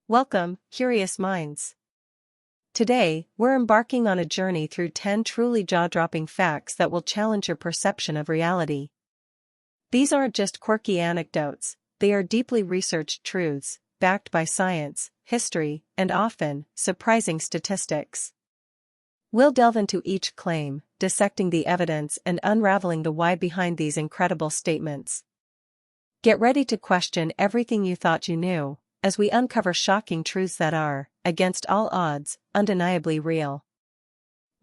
Welcome, curious minds. Today, we're embarking on a journey through 10 truly jaw-dropping facts that will challenge your perception of reality. These aren't just quirky anecdotes, they are deeply researched truths, backed by science, history, and often, surprising statistics. We'll delve into each claim, dissecting the evidence and unraveling the why behind these incredible statements. Get ready to question everything you thought you knew, as we uncover shocking truths that are, against all odds, undeniably real.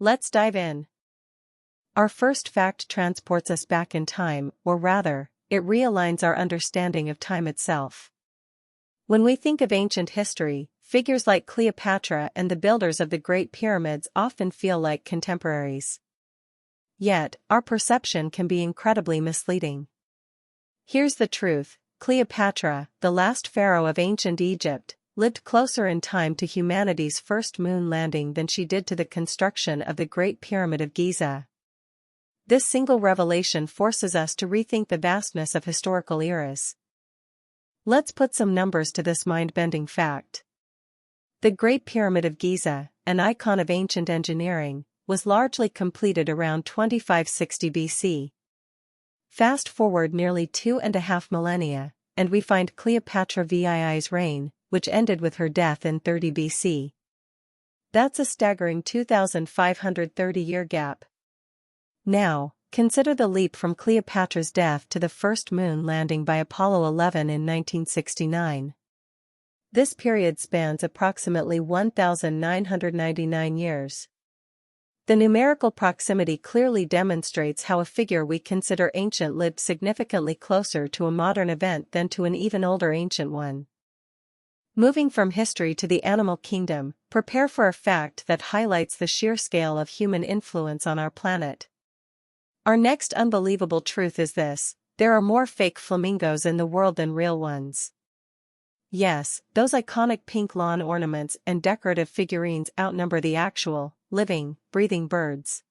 Let's dive in. Our first fact transports us back in time, or rather, it realigns our understanding of time itself. When we think of ancient history, figures like Cleopatra and the builders of the Great Pyramids often feel like contemporaries. Yet, our perception can be incredibly misleading. Here's the truth. Cleopatra, the last pharaoh of ancient Egypt, lived closer in time to humanity's first moon landing than she did to the construction of the Great Pyramid of Giza. This single revelation forces us to rethink the vastness of historical eras. Let's put some numbers to this mind-bending fact. The Great Pyramid of Giza, an icon of ancient engineering, was largely completed around 2560 BC. Fast forward nearly 2.5 millennia, and we find Cleopatra VII's reign, which ended with her death in 30 BC. That's a staggering 2,530-year gap. Now, consider the leap from Cleopatra's death to the first moon landing by Apollo 11 in 1969. This period spans approximately 1,999 years. The numerical proximity clearly demonstrates how a figure we consider ancient lived significantly closer to a modern event than to an even older ancient one. Moving from history to the animal kingdom, prepare for a fact that highlights the sheer scale of human influence on our planet. Our next unbelievable truth is this: there are more fake flamingos in the world than real ones. Yes, those iconic pink lawn ornaments and decorative figurines outnumber the actual, living, breathing birds.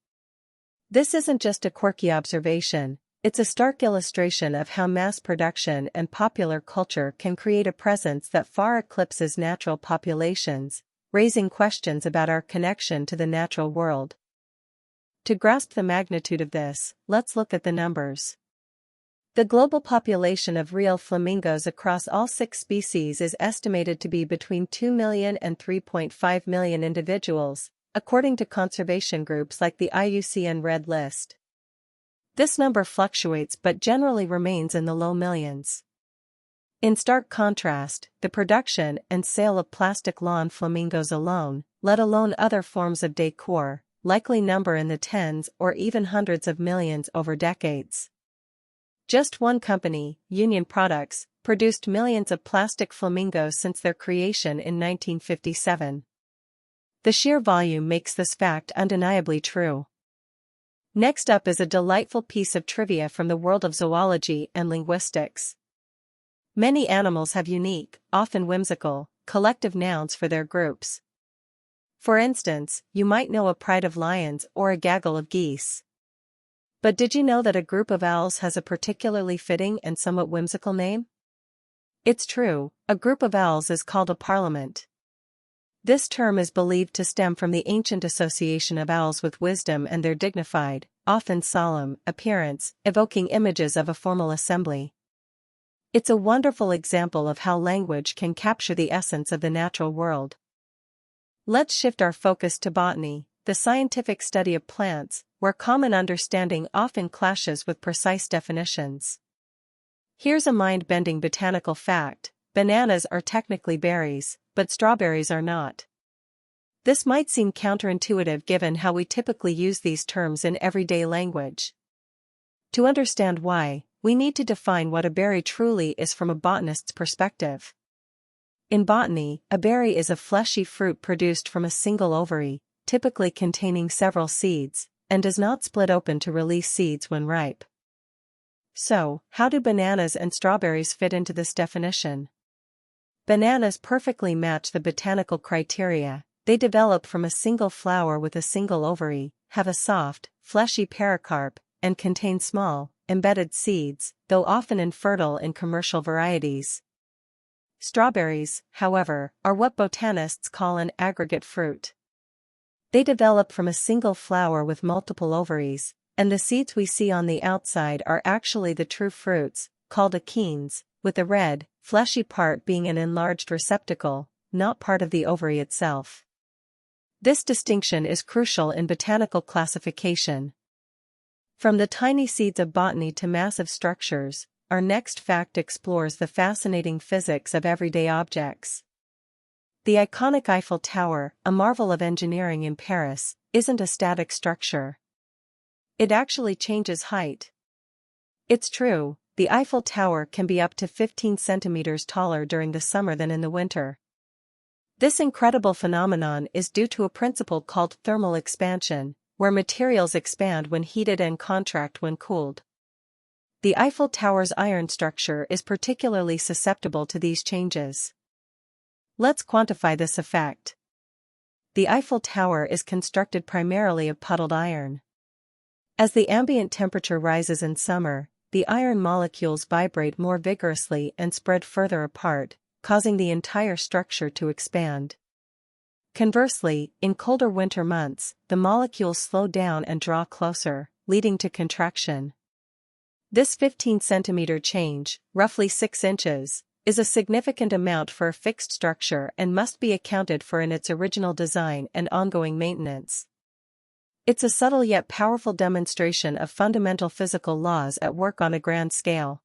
This isn't just a quirky observation, it's a stark illustration of how mass production and popular culture can create a presence that far eclipses natural populations, raising questions about our connection to the natural world. To grasp the magnitude of this, let's look at the numbers. The global population of real flamingos across all 6 species is estimated to be between 2 million and 3.5 million individuals, according to conservation groups like the IUCN Red List. This number fluctuates but generally remains in the low millions. In stark contrast, the production and sale of plastic lawn flamingos alone, let alone other forms of decor, likely number in the tens or even hundreds of millions over decades. Just one company, Union Products, produced millions of plastic flamingos since their creation in 1957. The sheer volume makes this fact undeniably true. Next up is a delightful piece of trivia from the world of zoology and linguistics. Many animals have unique, often whimsical, collective nouns for their groups. For instance, you might know a pride of lions or a gaggle of geese. But did you know that a group of owls has a particularly fitting and somewhat whimsical name? It's true, a group of owls is called a parliament. This term is believed to stem from the ancient association of owls with wisdom and their dignified, often solemn, appearance, evoking images of a formal assembly. It's a wonderful example of how language can capture the essence of the natural world. Let's shift our focus to botany, the scientific study of plants, where common understanding often clashes with precise definitions. Here's a mind-bending botanical fact: bananas are technically berries, but strawberries are not. This might seem counterintuitive given how we typically use these terms in everyday language. To understand why, we need to define what a berry truly is from a botanist's perspective. In botany, a berry is a fleshy fruit produced from a single ovary, typically containing several seeds, and does not split open to release seeds when ripe. So, how do bananas and strawberries fit into this definition? Bananas perfectly match the botanical criteria. They develop from a single flower with a single ovary, have a soft, fleshy pericarp, and contain small, embedded seeds, though often infertile in commercial varieties. Strawberries, however, are what botanists call an aggregate fruit. They develop from a single flower with multiple ovaries, and the seeds we see on the outside are actually the true fruits, called achenes, with the red, fleshy part being an enlarged receptacle, not part of the ovary itself. This distinction is crucial in botanical classification. From the tiny seeds of botany to massive structures, our next fact explores the fascinating physics of everyday objects. The iconic Eiffel Tower, a marvel of engineering in Paris, isn't a static structure. It actually changes height. It's true, the Eiffel Tower can be up to 15 centimeters taller during the summer than in the winter. This incredible phenomenon is due to a principle called thermal expansion, where materials expand when heated and contract when cooled. The Eiffel Tower's iron structure is particularly susceptible to these changes. Let's quantify this effect. The Eiffel Tower is constructed primarily of puddled iron. As the ambient temperature rises in summer, the iron molecules vibrate more vigorously and spread further apart, causing the entire structure to expand. Conversely, in colder winter months, the molecules slow down and draw closer, leading to contraction. This 15-centimeter change, roughly 6 inches, is a significant amount for a fixed structure and must be accounted for in its original design and ongoing maintenance. It's a subtle yet powerful demonstration of fundamental physical laws at work on a grand scale.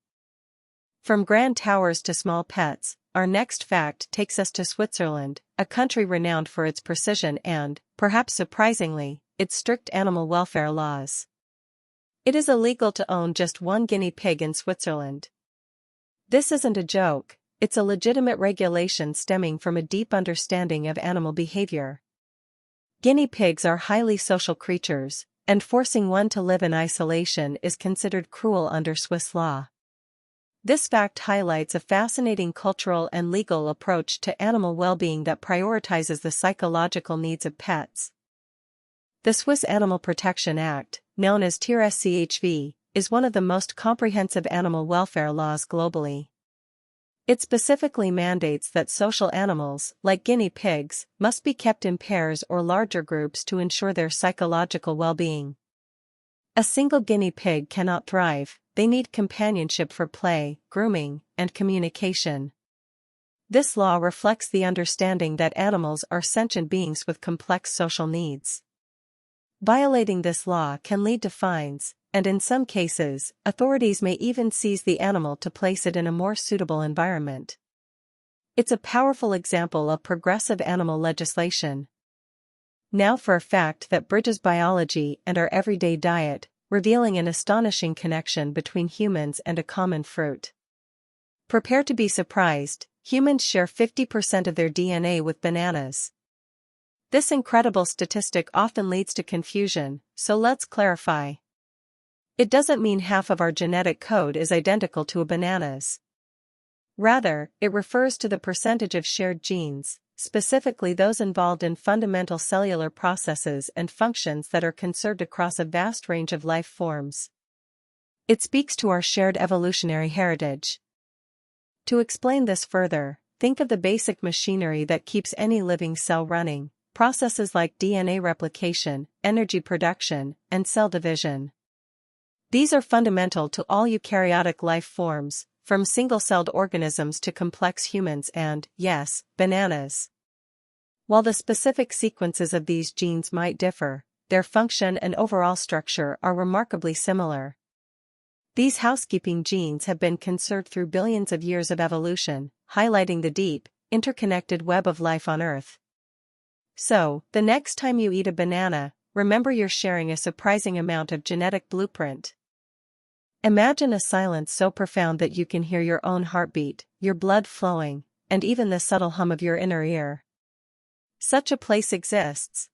From grand towers to small pets, our next fact takes us to Switzerland, a country renowned for its precision and, perhaps surprisingly, its strict animal welfare laws. It is illegal to own just one guinea pig in Switzerland. This isn't a joke, it's a legitimate regulation stemming from a deep understanding of animal behavior. Guinea pigs are highly social creatures, and forcing one to live in isolation is considered cruel under Swiss law. This fact highlights a fascinating cultural and legal approach to animal well-being that prioritizes the psychological needs of pets. The Swiss Animal Protection Act, known as TER-SCHV, is one of the most comprehensive animal welfare laws globally. It specifically mandates that social animals, like guinea pigs, must be kept in pairs or larger groups to ensure their psychological well-being. A single guinea pig cannot thrive, they need companionship for play, grooming, and communication. This law reflects the understanding that animals are sentient beings with complex social needs. Violating this law can lead to fines, and in some cases, authorities may even seize the animal to place it in a more suitable environment. It's a powerful example of progressive animal legislation. Now for a fact that bridges biology and our everyday diet, revealing an astonishing connection between humans and a common fruit. Prepare to be surprised, humans share 50% of their DNA with bananas. This incredible statistic often leads to confusion, so let's clarify. It doesn't mean half of our genetic code is identical to a banana's. Rather, it refers to the percentage of shared genes, specifically those involved in fundamental cellular processes and functions that are conserved across a vast range of life forms. It speaks to our shared evolutionary heritage. To explain this further, think of the basic machinery that keeps any living cell running, processes like DNA replication, energy production, and cell division. These are fundamental to all eukaryotic life forms, from single-celled organisms to complex humans and, yes, bananas. While the specific sequences of these genes might differ, their function and overall structure are remarkably similar. These housekeeping genes have been conserved through billions of years of evolution, highlighting the deep, interconnected web of life on Earth. So, the next time you eat a banana, remember you're sharing a surprising amount of genetic blueprint. Imagine a silence so profound that you can hear your own heartbeat, your blood flowing, and even the subtle hum of your inner ear. Such a place exists.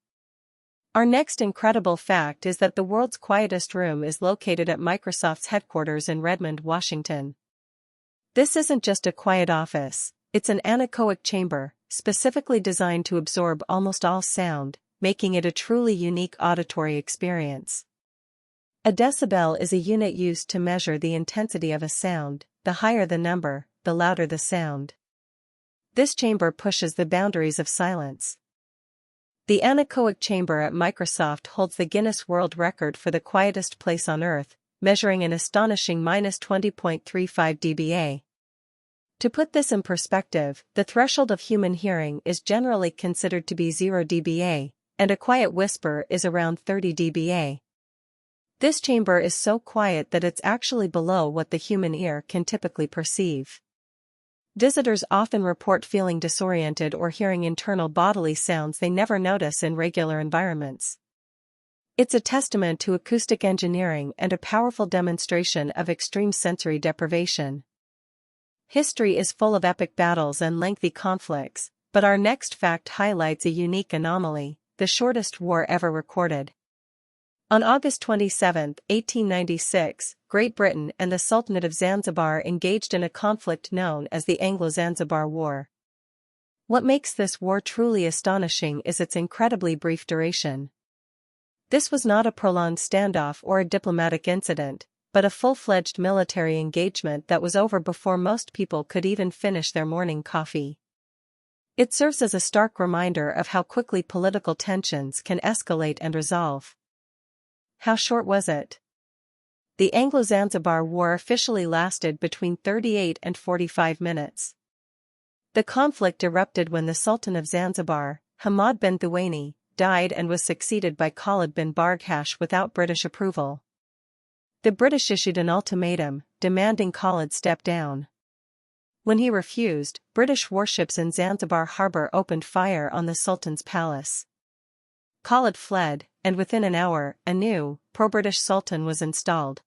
Our next incredible fact is that the world's quietest room is located at Microsoft's headquarters in Redmond, Washington. This isn't just a quiet office, it's an anechoic chamber, specifically designed to absorb almost all sound, making it a truly unique auditory experience. A decibel is a unit used to measure the intensity of a sound. The higher the number, the louder the sound. This chamber pushes the boundaries of silence. The anechoic chamber at Microsoft holds the Guinness World Record for the quietest place on Earth, measuring an astonishing -20.35 dBA. To put this in perspective, the threshold of human hearing is generally considered to be 0 dBA, and a quiet whisper is around 30 dBA. This chamber is so quiet that it's actually below what the human ear can typically perceive. Visitors often report feeling disoriented or hearing internal bodily sounds they never notice in regular environments. It's a testament to acoustic engineering and a powerful demonstration of extreme sensory deprivation. History is full of epic battles and lengthy conflicts, but our next fact highlights a unique anomaly: the shortest war ever recorded. On August 27, 1896, Great Britain and the Sultanate of Zanzibar engaged in a conflict known as the Anglo-Zanzibar War. What makes this war truly astonishing is its incredibly brief duration. This was not a prolonged standoff or a diplomatic incident, but a full-fledged military engagement that was over before most people could even finish their morning coffee. It serves as a stark reminder of how quickly political tensions can escalate and resolve. How short was it? The Anglo-Zanzibar War officially lasted between 38 and 45 minutes. The conflict erupted when the Sultan of Zanzibar, Hamad bin Thuwaini, died and was succeeded by Khalid bin Barghash without British approval. The British issued an ultimatum, demanding Khalid step down. When he refused, British warships in Zanzibar harbor opened fire on the Sultan's palace. Khalid fled, and within an hour, a new, pro-British Sultan was installed.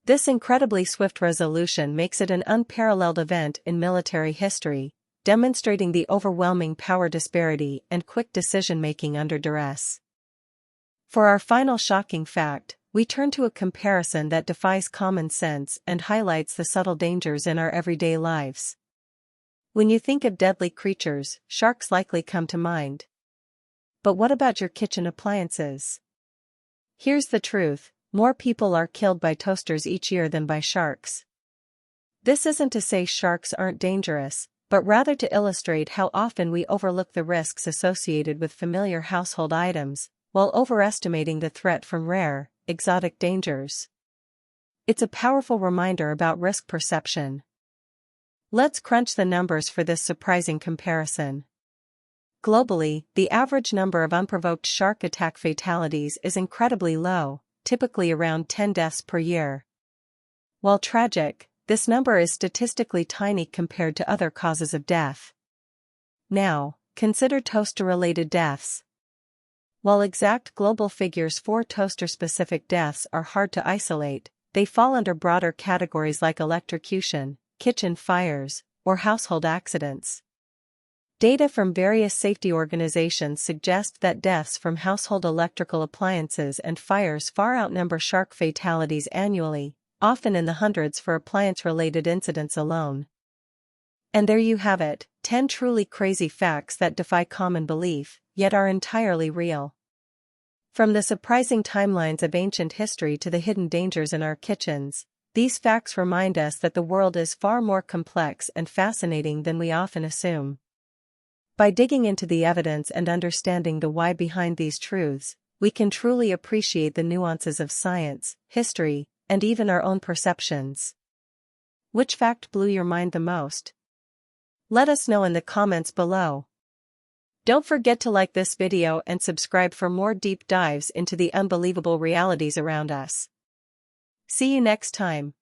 This incredibly swift resolution makes it an unparalleled event in military history, demonstrating the overwhelming power disparity and quick decision-making under duress. For our final shocking fact, we turn to a comparison that defies common sense and highlights the subtle dangers in our everyday lives. When you think of deadly creatures, sharks likely come to mind. But what about your kitchen appliances? Here's the truth: more people are killed by toasters each year than by sharks. This isn't to say sharks aren't dangerous, but rather to illustrate how often we overlook the risks associated with familiar household items, while overestimating the threat from rare, exotic dangers. It's a powerful reminder about risk perception. Let's crunch the numbers for this surprising comparison. Globally, the average number of unprovoked shark attack fatalities is incredibly low, typically around 10 deaths per year. While tragic, this number is statistically tiny compared to other causes of death. Now, consider toaster-related deaths. While exact global figures for toaster-specific deaths are hard to isolate, they fall under broader categories like electrocution, kitchen fires, or household accidents. Data from various safety organizations suggest that deaths from household electrical appliances and fires far outnumber shark fatalities annually, often in the hundreds for appliance-related incidents alone. And there you have it, 10 truly crazy facts that defy common belief, yet are entirely real. From the surprising timelines of ancient history to the hidden dangers in our kitchens, these facts remind us that the world is far more complex and fascinating than we often assume. By digging into the evidence and understanding the why behind these truths, we can truly appreciate the nuances of science, history, and even our own perceptions. Which fact blew your mind the most? Let us know in the comments below. Don't forget to like this video and subscribe for more deep dives into the unbelievable realities around us. See you next time.